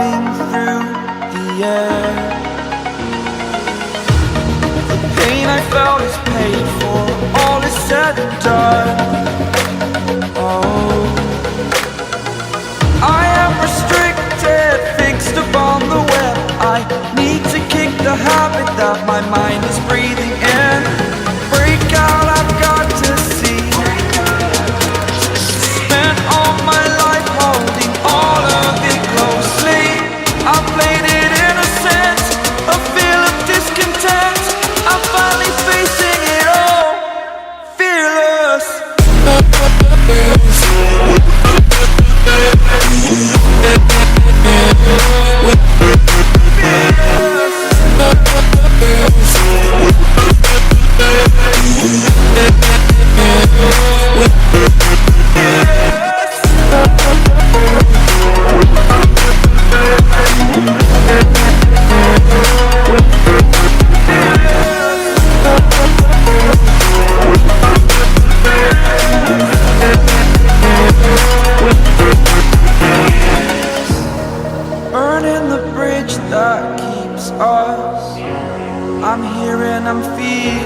flying through the air. The pain I felt is paid for, all is said and done. Oh, I am restricted, fixed upon the web. I need to kick the habit that my mind is breathing in. Break out, I've got to see. Spent all my life holding all of it closely. I played it innocent, a feel of discontent. I'm finally facing it all, fearless. Burning the bridge that keeps us. I'm here and I'm feeling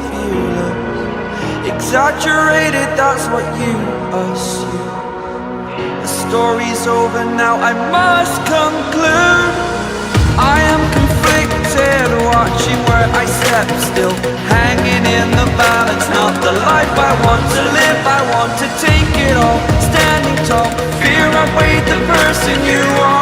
fearless. Exaggerated, that's what you assume. The story's over now, I must conclude. I am conflicted, watching where I step still, hanging in the balance. Not the life I want to live, I want to take it all. Standing tall, fear I weighed the person you are.